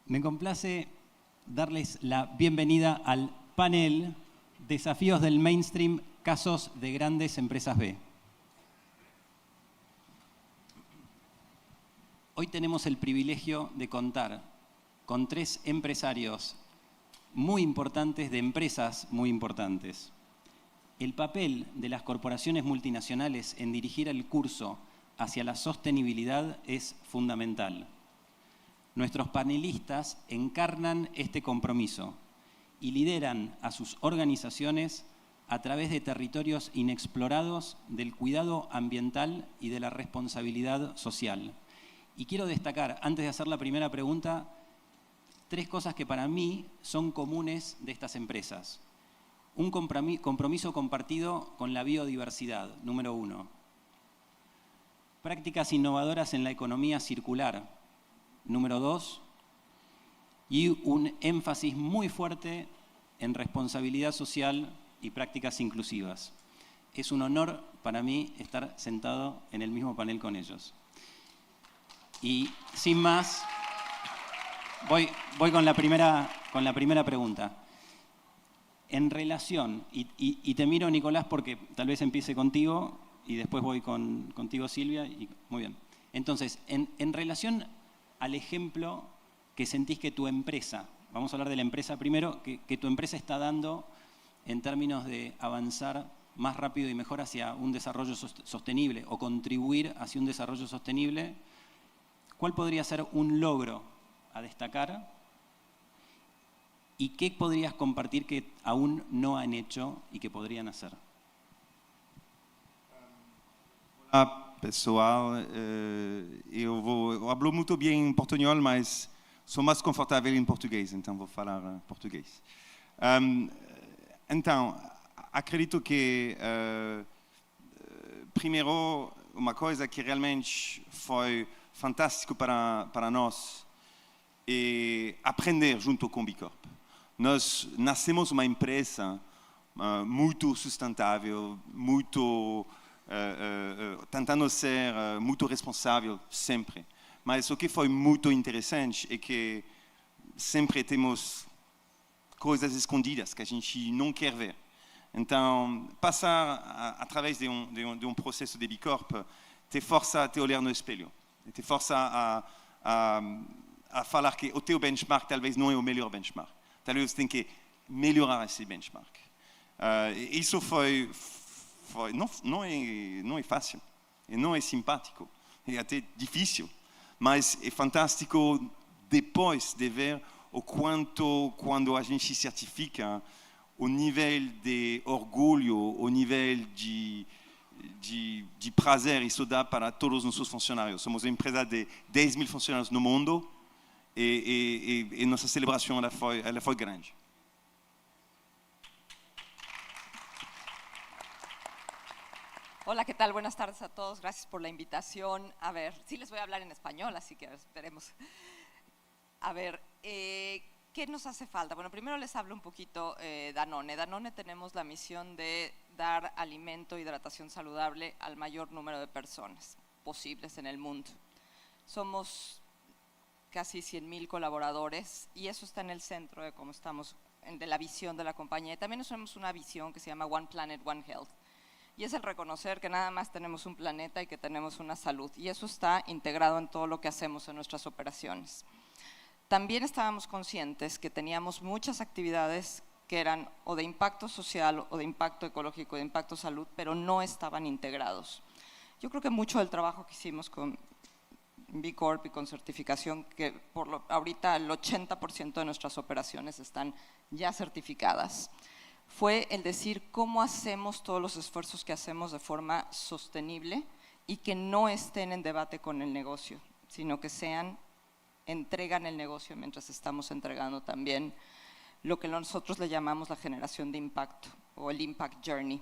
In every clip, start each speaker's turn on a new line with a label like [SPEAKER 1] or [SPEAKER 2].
[SPEAKER 1] Me complace darles la bienvenida al panel Desafíos del Mainstream, casos de grandes empresas B. Hoy tenemos el privilegio de contar con 3 empresarios muy importantes de empresas muy importantes. El papel de las corporaciones multinacionales en dirigir el curso hacia la sostenibilidad es fundamental. Nuestros panelistas encarnan este compromiso y lideran a sus organizaciones a través de territorios inexplorados del cuidado ambiental y de la responsabilidad social. Y quiero destacar, antes de hacer la primera pregunta, 3 cosas que para mí son comunes de estas empresas. Un compromiso compartido con la biodiversidad, número 1. Prácticas innovadoras en la economía circular, número 2. Y un énfasis muy fuerte en responsabilidad social y prácticas inclusivas. Es un honor para mí estar sentado en el mismo panel con ellos. Y sin más, voy con la primera pregunta. En relación, y te miro, Nicolás, porque tal vez empiece contigo y después voy contigo, Silvia. Muy bien. Entonces, en relación al ejemplo que sentís que tu empresa, vamos a hablar de la empresa primero, que tu empresa está dando en términos de avanzar más rápido y mejor hacia un desarrollo sostenible o contribuir hacia un desarrollo sostenible, ¿cuál podría ser un logro a destacar? ¿Y qué podrías compartir que aún no han hecho y que podrían hacer?
[SPEAKER 2] Olá, pessoal. Eu hablo muito bem em portunhol, mas sou mais confortável em português, então vou falar português. Então, acredito que, primeiro, uma coisa que realmente foi fantástico para nós é aprender junto com o B Corp. Nós nascemos uma empresa muito sustentável, muito tentando ser muito responsável sempre. Mas o que foi muito interessante é que sempre temos coisas escondidas que a gente não quer ver. Então, passar através de um processo de B Corp te força a te olhar no espelho, te força a falar que o teu benchmark talvez não é o melhor benchmark. Talvez você tenha que melhorar esse benchmark. Isso não é fácil, e não é simpático, é até difícil, mas é fantástico depois de ver o quanto, quando a gente certifica, o nível de orgulho, o nível de prazer isso dá para todos os nossos funcionários. Somos uma empresa de 10 mil funcionários no mundo e nossa celebração ela foi grande.
[SPEAKER 3] Hola, ¿qué tal? Buenas tardes a todos. Gracias por la invitación. A ver, sí les voy a hablar en español, así que esperemos. A ver, ¿qué nos hace falta? Bueno, primero les hablo un poquito Danone. Danone tenemos la misión de dar alimento, hidratación saludable al mayor número de personas posibles en el mundo. Somos casi 100,000 colaboradores y eso está en el centro de cómo estamos, de la visión de la compañía. Y también tenemos una visión que se llama One Planet, One Health. Y es el reconocer que nada más tenemos un planeta y que tenemos una salud. Y eso está integrado en todo lo que hacemos en nuestras operaciones. También estábamos conscientes que teníamos muchas actividades que eran o de impacto social o de impacto ecológico, de impacto salud, pero no estaban integrados. Yo creo que mucho del trabajo que hicimos con B Corp y con certificación, que ahorita el 80% de nuestras operaciones están ya certificadas, fue el decir cómo hacemos todos los esfuerzos que hacemos de forma sostenible y que no estén en debate con el negocio, sino que entregan el negocio mientras estamos entregando también lo que nosotros le llamamos la generación de impacto o el Impact Journey.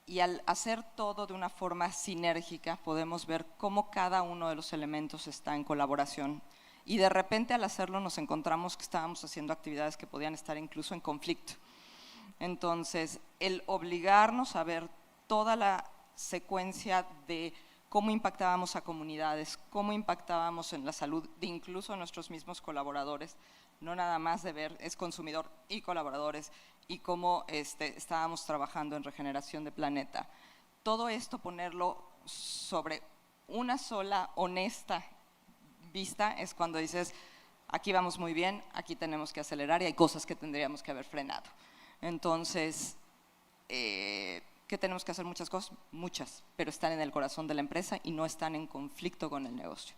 [SPEAKER 3] Y al hacer todo de una forma sinérgica podemos ver cómo cada uno de los elementos está en colaboración. Y de repente al hacerlo nos encontramos que estábamos haciendo actividades que podían estar incluso en conflicto. Entonces, el obligarnos a ver toda la secuencia de cómo impactábamos a comunidades, cómo impactábamos en la salud de incluso nuestros mismos colaboradores, no nada más de ver es consumidor y colaboradores, y cómo estábamos trabajando en regeneración de planeta. Todo esto ponerlo sobre una sola, honesta vista es cuando dices, aquí vamos muy bien, aquí tenemos que acelerar y hay cosas que tendríamos que haber frenado. Entonces, ¿qué tenemos que hacer? Muchas cosas, muchas, pero están en el corazón de la empresa y no están en conflicto con el negocio.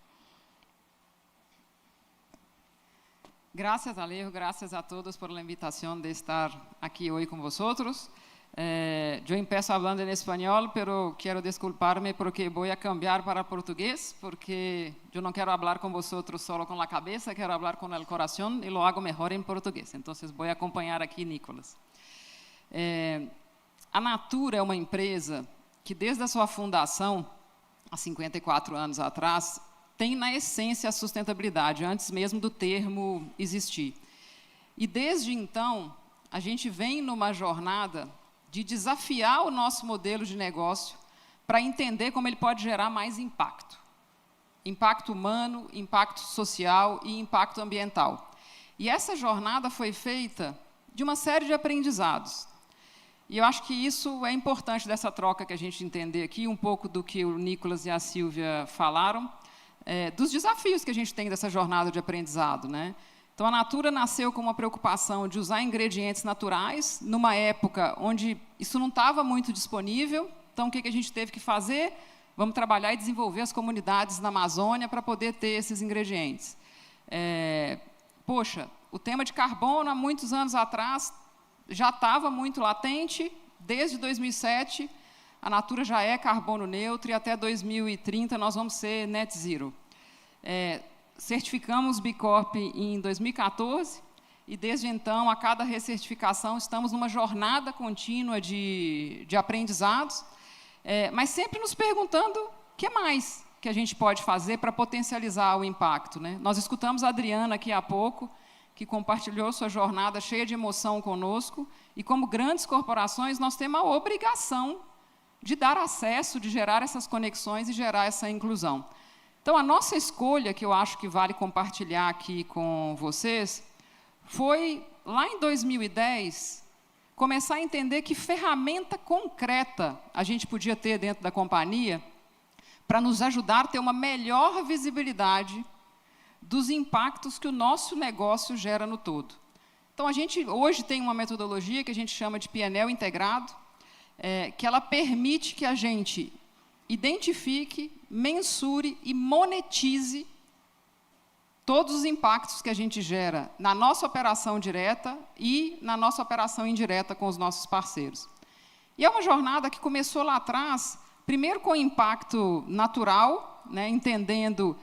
[SPEAKER 4] Gracias, Alejo, gracias a todos por la invitación de estar aquí hoy con vosotros. Yo empiezo hablando en español, pero quiero disculparme porque voy a cambiar para portugués, porque yo no quiero hablar con vosotros solo con la cabeza, quiero hablar con el corazón y lo hago mejor en portugués. Entonces voy a acompañar aquí Nicolas. A Natura é uma empresa que, desde a sua fundação, há 54 anos atrás, tem na essência a sustentabilidade, antes mesmo do termo existir. E, desde então, a gente vem numa jornada de desafiar o nosso modelo de negócio para entender como ele pode gerar mais impacto. Impacto humano, impacto social e impacto ambiental. E essa jornada foi feita de uma série de aprendizados. E eu acho que isso é importante dessa troca que a gente entender aqui, um pouco do que o Nicolas e a Silvia falaram, dos desafios que a gente tem dessa jornada de aprendizado, né? Então, a Natura nasceu com uma preocupação de usar ingredientes naturais, numa época onde isso não estava muito disponível. Então, o que a gente teve que fazer? Vamos trabalhar e desenvolver as comunidades na Amazônia para poder ter esses ingredientes. Poxa, o tema de carbono, há muitos anos atrás, já estava muito latente. Desde 2007, a Natura já é carbono neutro e até 2030 nós vamos ser net zero. Certificamos B Corp em 2014 e, desde então, a cada recertificação, estamos numa jornada contínua de aprendizados, mas sempre nos perguntando o que mais que a gente pode fazer para potencializar o impacto, né? Nós escutamos a Adriana aqui há pouco, que compartilhou sua jornada cheia de emoção conosco, e, como grandes corporações, nós temos a obrigação de dar acesso, de gerar essas conexões e gerar essa inclusão. Então, a nossa escolha, que eu acho que vale compartilhar aqui com vocês, foi, lá em 2010, começar a entender que ferramenta concreta a gente podia ter dentro da companhia para nos ajudar a ter uma melhor visibilidade dos impactos que o nosso negócio gera no todo. Então, a gente hoje tem uma metodologia que a gente chama de PNL integrado, que ela permite que a gente identifique, mensure e monetize todos os impactos que a gente gera na nossa operação direta e na nossa operação indireta com os nossos parceiros. E é uma jornada que começou lá atrás, primeiro com o impacto natural, né, entendendo,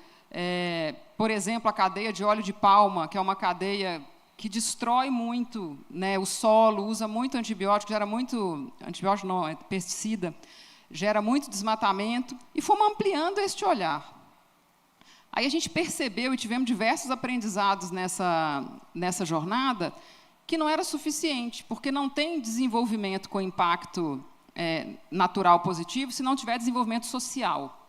[SPEAKER 4] por exemplo, a cadeia de óleo de palma, que é uma cadeia que destrói muito, né, o solo, usa muito antibiótico, gera muito, antibiótico não, é pesticida, gera muito desmatamento, e fomos ampliando este olhar. Aí a gente percebeu, e tivemos diversos aprendizados nessa jornada, que não era suficiente, porque não tem desenvolvimento com impacto natural positivo se não tiver desenvolvimento social.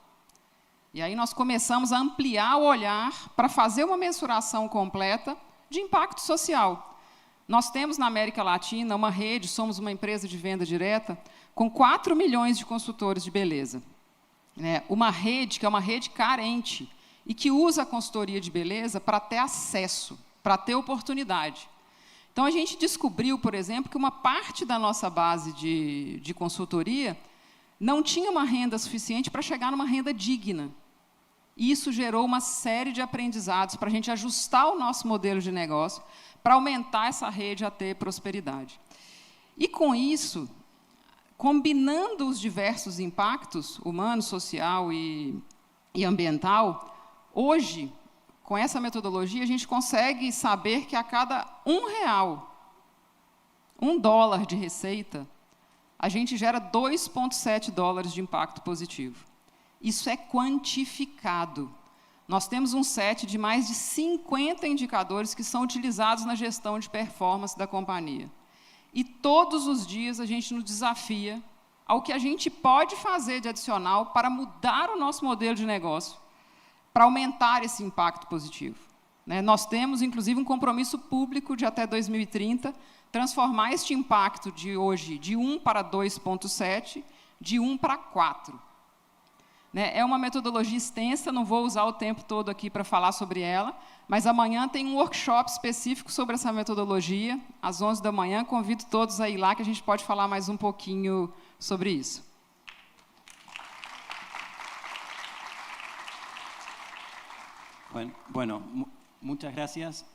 [SPEAKER 4] E aí nós começamos a ampliar o olhar para fazer uma mensuração completa de impacto social. Nós temos na América Latina uma rede, somos uma empresa de venda direta, com 4 milhões de consultores de beleza. Uma rede que é uma rede carente e que usa a consultoria de beleza para ter acesso, para ter oportunidade. Então, a gente descobriu, por exemplo, que uma parte da nossa base de consultoria não tinha uma renda suficiente para chegar numa renda digna. E isso gerou uma série de aprendizados para a gente ajustar o nosso modelo de negócio, para aumentar essa rede a ter prosperidade. E, com isso, combinando os diversos impactos, humano, social e ambiental, hoje, com essa metodologia, a gente consegue saber que a cada R$1, $1 de receita, a gente gera $2,7 de impacto positivo. Isso é quantificado. Nós temos um set de mais de 50 indicadores que são utilizados na gestão de performance da companhia. e todos os dias a gente nos desafia ao que a gente pode fazer de adicional para mudar o nosso modelo de negócio, para aumentar esse impacto positivo. Nós temos, inclusive, um compromisso público de até 2030, transformar este impacto de hoje de 1 para 2,7, de 1 para 4. É uma metodologia extensa, não vou usar o tempo todo aqui para falar sobre ela, mas amanhã tem um workshop específico sobre essa metodologia, às 11 da manhã, convido todos a ir lá, que a gente pode falar mais um pouquinho sobre isso.
[SPEAKER 1] Bueno, muchas gracias.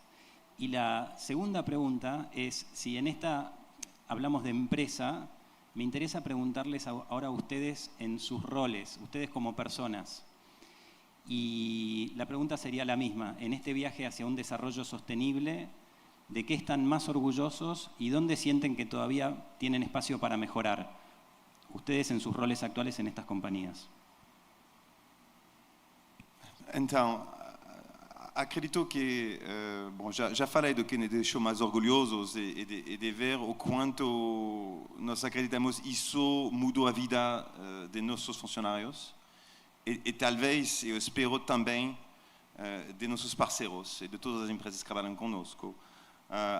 [SPEAKER 1] Y la segunda pregunta es, si en esta hablamos de empresa, me interesa preguntarles ahora a ustedes en sus roles, ustedes como personas. Y la pregunta sería la misma, en este viaje hacia un desarrollo sostenible, ¿de qué están más orgullosos y dónde sienten que todavía tienen espacio para mejorar? Ustedes en sus roles actuales en estas compañías.
[SPEAKER 2] Então, acredito que, bom, já falei do que nos deixou mais orgulhosos e de ver o quanto nós acreditamos isso mudou a vida de nossos funcionários e talvez, eu espero também, de nossos parceiros e de todas as empresas que trabalham conosco.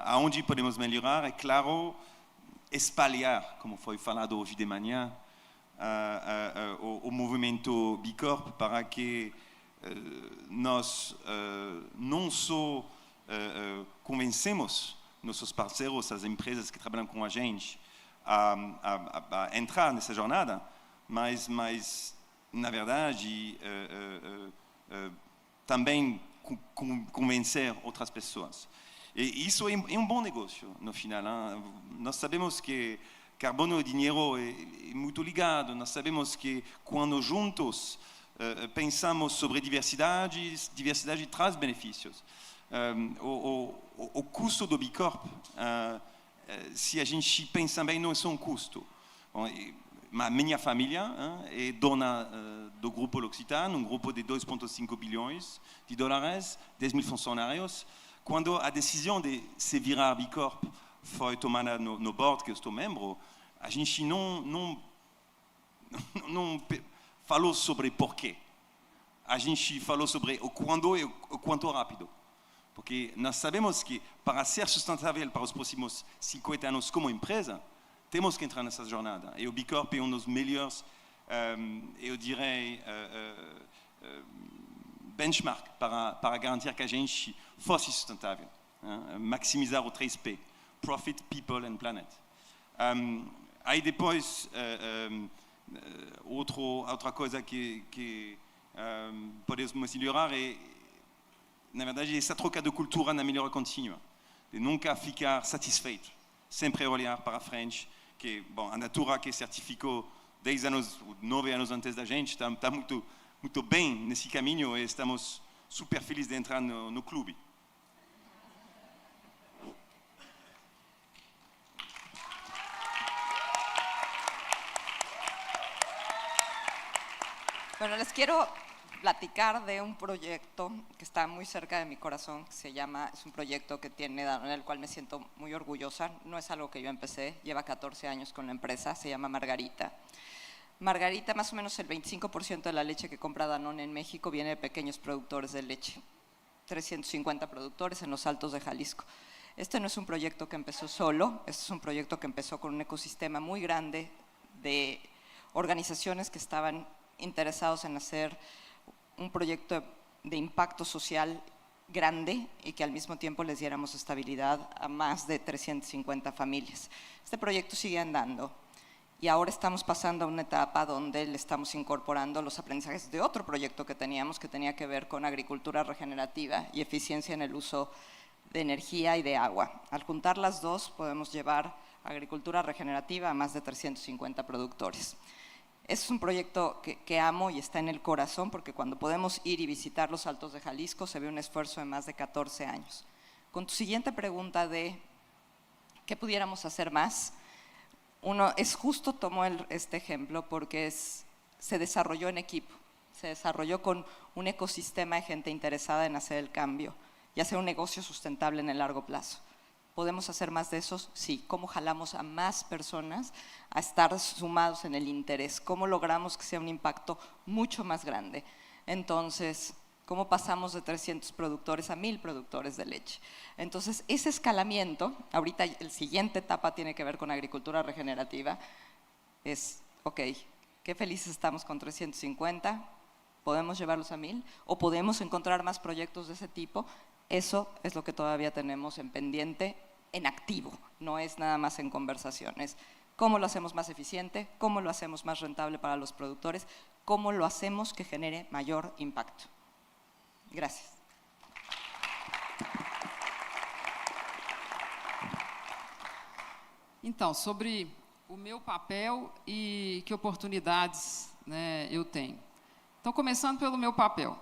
[SPEAKER 2] Aonde podemos melhorar, é claro, espalhar, como foi falado hoje de manhã, o movimento B Corp para que nós não só convencemos nossos parceiros, as empresas que trabalham com a gente, a entrar nessa jornada, mas na verdade, também convencer outras pessoas. E isso é um bom negócio, no final. Hein? Nós sabemos que carbono e dinheiro é muito ligado, nós sabemos que quando juntos pensamos sobre diversidade traz benefícios. O custo do B Corp, se a gente pensa bem, não é só um custo. Bom, minha família é dona do grupo L'Occitane, um grupo de 2,5 bilhões de dólares, 10 mil funcionários. Quando a decisão de se virar B Corp foi tomada no board, que eu estou membro, a gente não falou sobre porquê. A gente falou sobre o quando e o quanto rápido. Porque nós sabemos que para ser sustentável para os próximos 50 anos como empresa, temos que entrar nessa jornada. E o B Corp é um dos melhores, eu direi, benchmark para garantir que a gente fosse sustentável. Maximizar o 3P, Profit, People and Planet. Aí depois, outra coisa que podemos melhorar é, na verdade, essa troca de cultura na melhora contínua. De nunca ficar satisfeito, sempre olhar para frente, que, bom, a Natura que certificou 10 anos, 9 anos antes da gente, está muito bem nesse caminho e estamos super felizes de entrar no clube.
[SPEAKER 3] Bueno, les quiero platicar de un proyecto que está muy cerca de mi corazón, que es un proyecto que tiene Danone, del cual me siento muy orgullosa. No es algo que yo empecé, lleva 14 años con la empresa, se llama Margarita. Margarita, más o menos el 25% de la leche que compra Danone en México viene de pequeños productores de leche, 350 productores en los Altos de Jalisco. Este no es un proyecto que empezó solo, este es un proyecto que empezó con un ecosistema muy grande de organizaciones que estaban interesados en hacer un proyecto de impacto social grande y que al mismo tiempo les diéramos estabilidad a más de 350 familias. Este proyecto sigue andando y ahora estamos pasando a una etapa donde le estamos incorporando los aprendizajes de otro proyecto que teníamos, que tenía que ver con agricultura regenerativa y eficiencia en el uso de energía y de agua. Al juntar las dos podemos llevar agricultura regenerativa a más de 350 productores. Es un proyecto que amo y está en el corazón porque cuando podemos ir y visitar los Altos de Jalisco se ve un esfuerzo de más de 14 años. Con tu siguiente pregunta de ¿qué pudiéramos hacer más? Uno, es justo tomó este ejemplo porque se desarrolló en equipo, se desarrolló con un ecosistema de gente interesada en hacer el cambio y hacer un negocio sustentable en el largo plazo. ¿Podemos hacer más de eso? Sí. ¿Cómo jalamos a más personas a estar sumados en el interés? ¿Cómo logramos que sea un impacto mucho más grande? Entonces, ¿cómo pasamos de 300 productores a 1000 productores de leche? Entonces, ese escalamiento, ahorita la siguiente etapa tiene que ver con agricultura regenerativa, es, ok, qué felices estamos con 350, ¿podemos llevarlos a 1000? ¿O podemos encontrar más proyectos de ese tipo? Eso es lo que todavía tenemos en pendiente, en activo, no es nada más en conversaciones. ¿Cómo lo hacemos más eficiente? ¿Cómo lo hacemos más rentable para los productores? ¿Cómo lo hacemos que genere mayor impacto? Gracias.
[SPEAKER 4] Então, sobre o meu papel e que oportunidades, né, eu tenho. Então, começando pelo meu papel.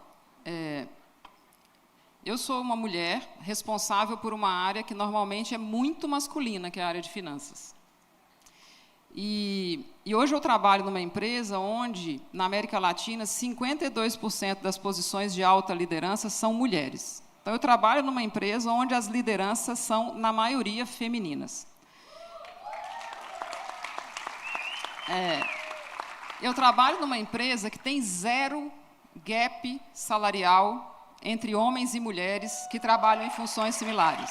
[SPEAKER 4] Eu sou uma mulher responsável por uma área que normalmente é muito masculina, que é a área de finanças. E hoje eu trabalho numa empresa onde, na América Latina, 52% das posições de alta liderança são mulheres. Então, eu trabalho numa empresa onde as lideranças são, na maioria, femininas. Eu trabalho numa empresa que tem 0 gap salarial entre homens e mulheres que trabalham em funções similares.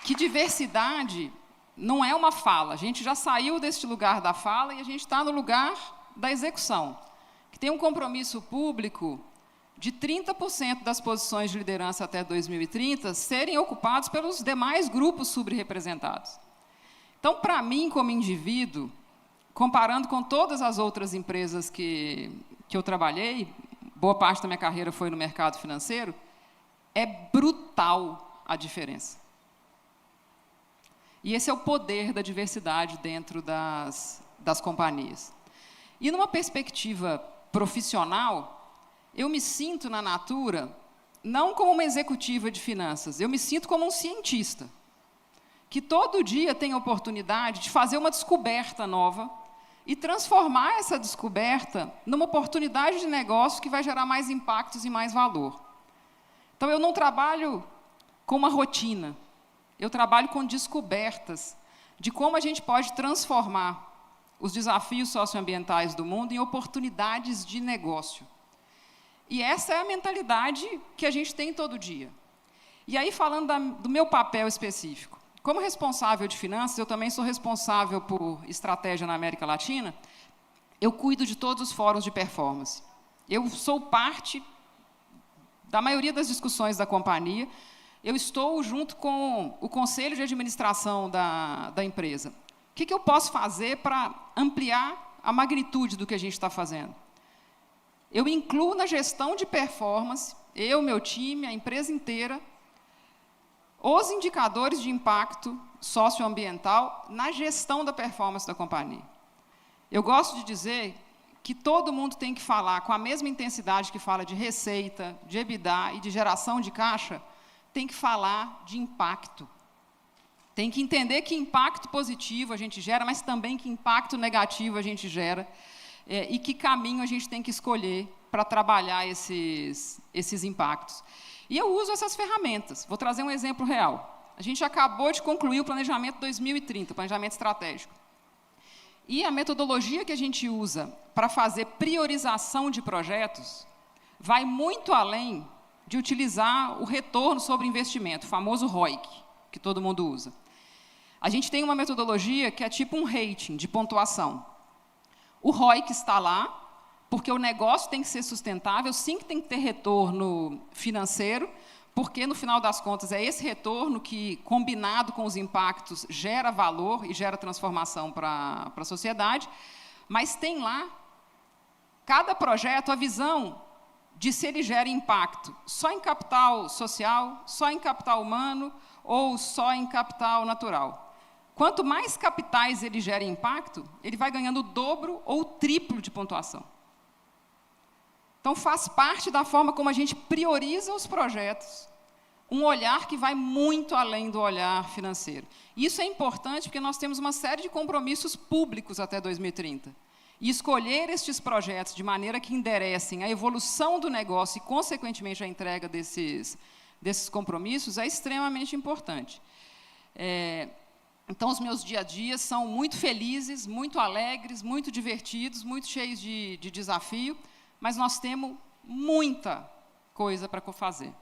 [SPEAKER 4] Que diversidade não é uma fala. A gente já saiu deste lugar da fala e a gente está no lugar da execução. Que tem um compromisso público de 30% das posições de liderança até 2030 serem ocupados pelos demais grupos subrepresentados. Então, para mim, como indivíduo, comparando com todas as outras empresas que eu trabalhei, boa parte da minha carreira foi no mercado financeiro, é brutal a diferença. E esse é o poder da diversidade dentro das companhias. E, numa perspectiva profissional, eu me sinto na Natura não como uma executiva de finanças, eu me sinto como um cientista, que todo dia tem a oportunidade de fazer uma descoberta nova e transformar essa descoberta numa oportunidade de negócio que vai gerar mais impactos e mais valor. Então, eu não trabalho com uma rotina, eu trabalho com descobertas de como a gente pode transformar os desafios socioambientais do mundo em oportunidades de negócio. E essa é a mentalidade que a gente tem todo dia. E aí, falando do meu papel específico, como responsável de finanças, eu também sou responsável por estratégia na América Latina, eu cuido de todos os fóruns de performance. Eu sou parte da maioria das discussões da companhia, eu estou junto com o conselho de administração da empresa. O que eu posso fazer para ampliar a magnitude do que a gente está fazendo? Eu incluo na gestão de performance, eu, meu time, a empresa inteira, os indicadores de impacto socioambiental na gestão da performance da companhia. Eu gosto de dizer que todo mundo tem que falar com a mesma intensidade que fala de receita, de EBITDA e de geração de caixa, tem que falar de impacto. Tem que entender que impacto positivo a gente gera, mas também que impacto negativo a gente gera, e que caminho a gente tem que escolher para trabalhar esses impactos. E eu uso essas ferramentas. Vou trazer um exemplo real. A gente acabou de concluir o planejamento 2030, o planejamento estratégico. E a metodologia que a gente usa para fazer priorização de projetos vai muito além de utilizar o retorno sobre investimento, o famoso ROIC, que todo mundo usa. A gente tem uma metodologia que é tipo um rating de pontuação. O ROIC está lá, porque o negócio tem que ser sustentável, sim que tem que ter retorno financeiro, porque, no final das contas, é esse retorno que, combinado com os impactos, gera valor e gera transformação para a sociedade, mas tem lá, cada projeto, a visão de se ele gera impacto só em capital social, só em capital humano ou só em capital natural. Quanto mais capitais ele gera impacto, ele vai ganhando o dobro ou o triplo de pontuação. Então, faz parte da forma como a gente prioriza os projetos, um olhar que vai muito além do olhar financeiro. Isso é importante porque nós temos uma série de compromissos públicos até 2030. E escolher estes projetos de maneira que enderecem a evolução do negócio e, consequentemente, a entrega desses desses compromissos é extremamente importante. Então, os meus dia a dia são muito felizes, muito alegres, muito divertidos, muito cheios de desafio, mas nós temos muita coisa para fazer.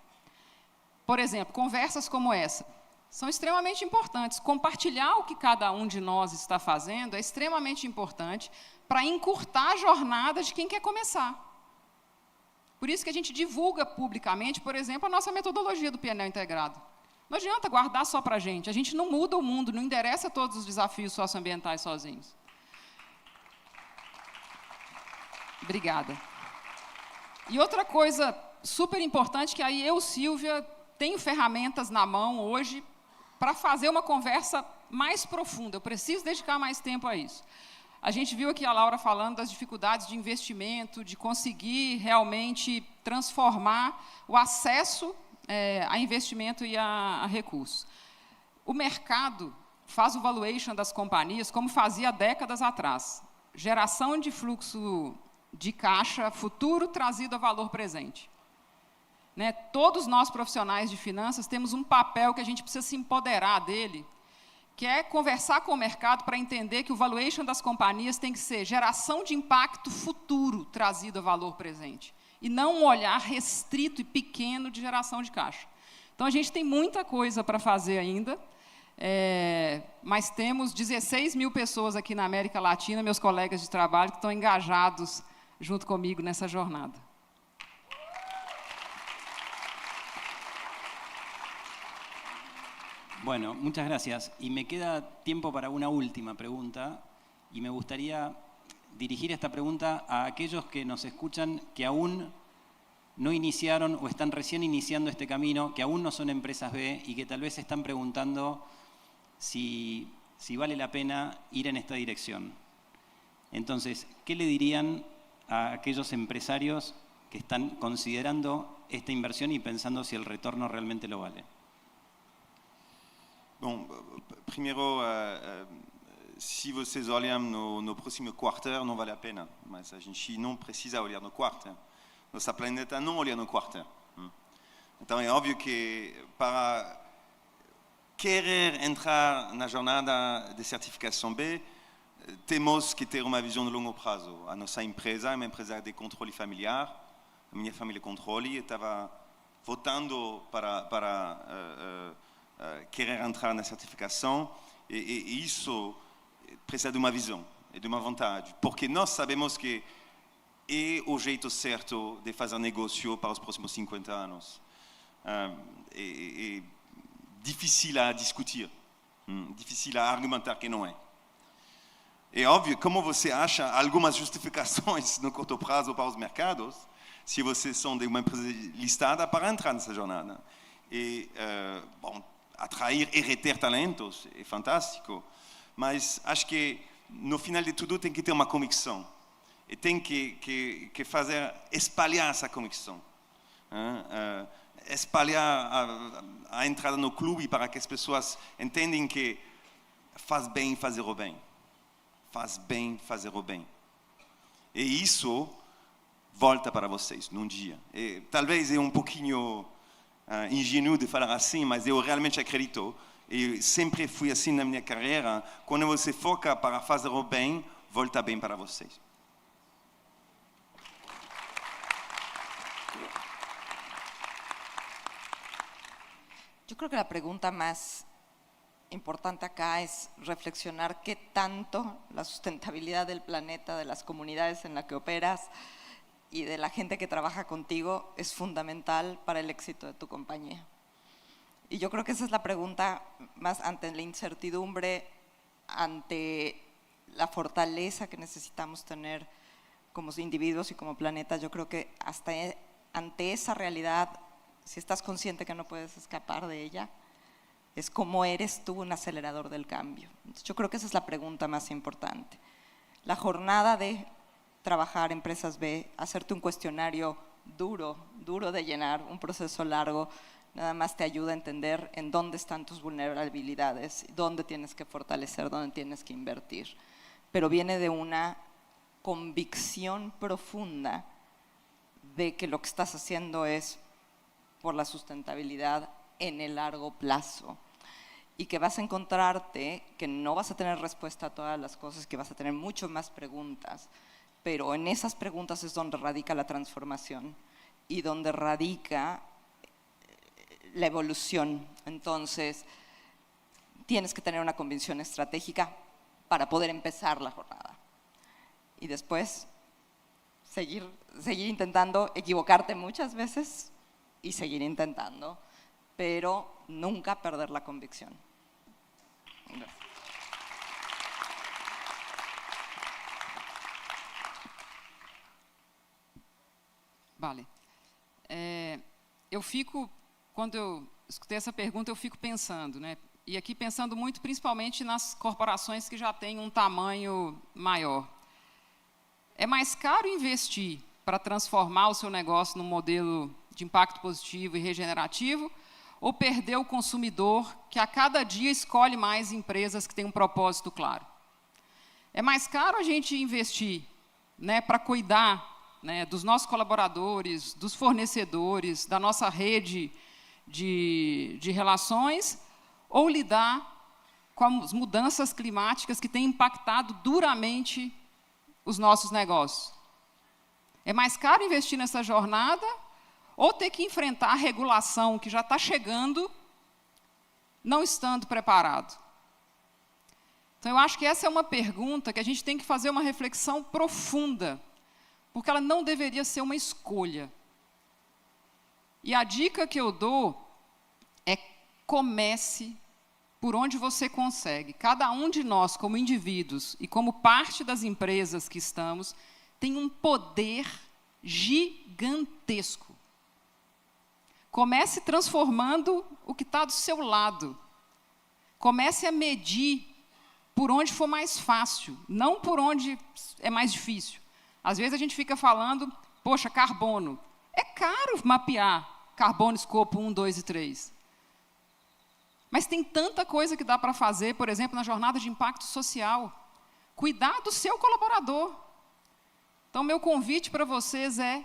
[SPEAKER 4] Por exemplo, conversas como essa são extremamente importantes. Compartilhar o que cada um de nós está fazendo é extremamente importante para encurtar a jornada de quem quer começar. Por isso que a gente divulga publicamente, por exemplo, a nossa metodologia do PNL integrado. Não adianta guardar só para a gente não muda o mundo, não endereça todos os desafios socioambientais sozinhos. Obrigada. E outra coisa super importante, que aí eu, Silvia, tenho ferramentas na mão hoje para fazer uma conversa mais profunda. Eu preciso dedicar mais tempo a isso. A gente viu aqui a Laura falando das dificuldades de investimento, de conseguir realmente transformar o acesso a investimento e a recursos. O mercado faz o valuation das companhias como fazia décadas atrás. Geração de fluxo de caixa futuro trazido a valor presente. Todos nós, profissionais de finanças, temos um papel que a gente precisa se empoderar dele, que é conversar com o mercado para entender que o valuation das companhias tem que ser geração de impacto futuro trazido a valor presente, e não um olhar restrito e pequeno de geração de caixa. Então, a gente tem muita coisa para fazer ainda, mas temos 16 mil pessoas aqui na América Latina, meus colegas de trabalho, que estão engajados junto comigo nessa jornada.
[SPEAKER 1] Bueno, muchas gracias. Y me queda tiempo para una última pregunta, y me gustaría dirigir esta pregunta a aquellos que nos escuchan que aún no iniciaron o están recién iniciando este camino, que aún no son empresas B y que tal vez se están preguntando si vale la pena ir en esta dirección. Entonces, ¿qué le dirían a aquellos empresarios que están considerando esta inversión y pensando si el retorno realmente lo vale?
[SPEAKER 2] Bom, primeiro, se vocês olham no próximo quarter, não vale a pena, mas a gente não precisa olhar no quarter. Nossa planeta não olha no quarter. Então é óbvio que para querer entrar na jornada de certificação B, temos que ter uma visão de longo prazo. A nossa empresa é uma empresa de controle familiar, a minha família controle, estava votando para querer entrar na certificação, e isso precisa de uma visão e de uma vontade, porque nós sabemos que é o jeito certo de fazer negócio para os próximos 50 anos. É difícil a discutir, difícil a argumentar que não é. É óbvio, como você acha algumas justificações no curto prazo para os mercados, se vocês são de uma empresa listada, para entrar nessa jornada. E, bom, atrair e reter talentos é fantástico, mas acho que no final de tudo tem que ter uma convicção e tem que fazer espalhar essa convicção, espalhar a entrada no clube para que as pessoas entendam que faz bem fazer o bem, faz bem fazer o bem, e isso volta para vocês num dia. E talvez é um pouquinho ingênuo de falar assim, mas eu realmente acredito, e sempre fui assim na minha carreira, quando você foca para fazer o bem, volta bem para vocês.
[SPEAKER 3] Yo creo que la pregunta más importante acá es reflexionar qué tanto la sustentabilidad del planeta, de las comunidades en las que operas y de la gente que trabaja contigo es fundamental para el éxito de tu compañía. Y yo creo que esa es la pregunta más ante la incertidumbre, ante la fortaleza que necesitamos tener como individuos y como planeta. Yo creo que hasta ante esa realidad, si estás consciente que no puedes escapar de ella, es cómo eres tú un acelerador del cambio. Entonces, yo creo que esa es la pregunta más importante. La jornada de trabajar empresas B, hacerte un cuestionario duro de llenar, un proceso largo, nada más te ayuda a entender en dónde están tus vulnerabilidades, dónde tienes que fortalecer, dónde tienes que invertir. Pero viene de una convicción profunda de que lo que estás haciendo es por la sustentabilidad en el largo plazo. Y que vas a encontrarte que no vas a tener respuesta a todas las cosas, que vas a tener mucho más preguntas, pero en esas preguntas es donde radica la transformación y donde radica la evolución. Entonces, tienes que tener una convicción estratégica para poder empezar la jornada. Y después, seguir intentando, equivocarte muchas veces y seguir intentando, pero nunca perder la convicción. Gracias.
[SPEAKER 4] Vale. Quando eu escutei essa pergunta, eu fico pensando, né? E aqui pensando muito principalmente nas corporações que já têm um tamanho maior. É mais caro investir para transformar o seu negócio num modelo de impacto positivo e regenerativo, ou perder o consumidor que a cada dia escolhe mais empresas que têm um propósito claro? É mais caro a gente investir, né, para cuidar, né, dos nossos colaboradores, dos fornecedores, da nossa rede de relações, ou lidar com as mudanças climáticas que têm impactado duramente os nossos negócios? É mais caro investir nessa jornada ou ter que enfrentar a regulação que já está chegando, não estando preparado? Então, eu acho que essa é uma pergunta que a gente tem que fazer uma reflexão profunda, porque ela não deveria ser uma escolha. E a dica que eu dou é: comece por onde você consegue. Cada um de nós, como indivíduos e como parte das empresas que estamos, tem um poder gigantesco. Comece transformando o que está do seu lado. Comece a medir por onde for mais fácil, não por onde é mais difícil. Às vezes a gente fica falando, poxa, carbono. É caro mapear carbono escopo 1, 2 e 3. Mas tem tanta coisa que dá para fazer, por exemplo, na jornada de impacto social. Cuidar do seu colaborador. Então, meu convite para vocês é: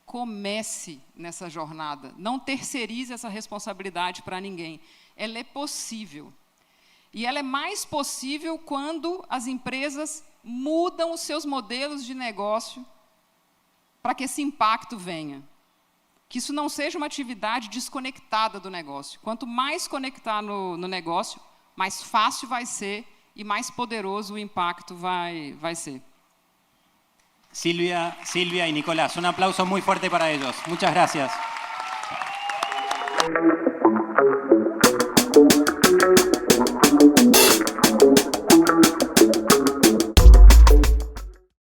[SPEAKER 4] comece nessa jornada. Não terceirize essa responsabilidade para ninguém. Ela é possível. E ela é mais possível quando as empresas mudam os seus modelos de negócio para que esse impacto venha. Que isso não seja uma atividade desconectada do negócio. Quanto mais conectar no negócio, mais fácil vai ser e mais poderoso o impacto vai ser.
[SPEAKER 1] Silvia y Nicolás, un aplauso muy fuerte para ellos. Muchas gracias.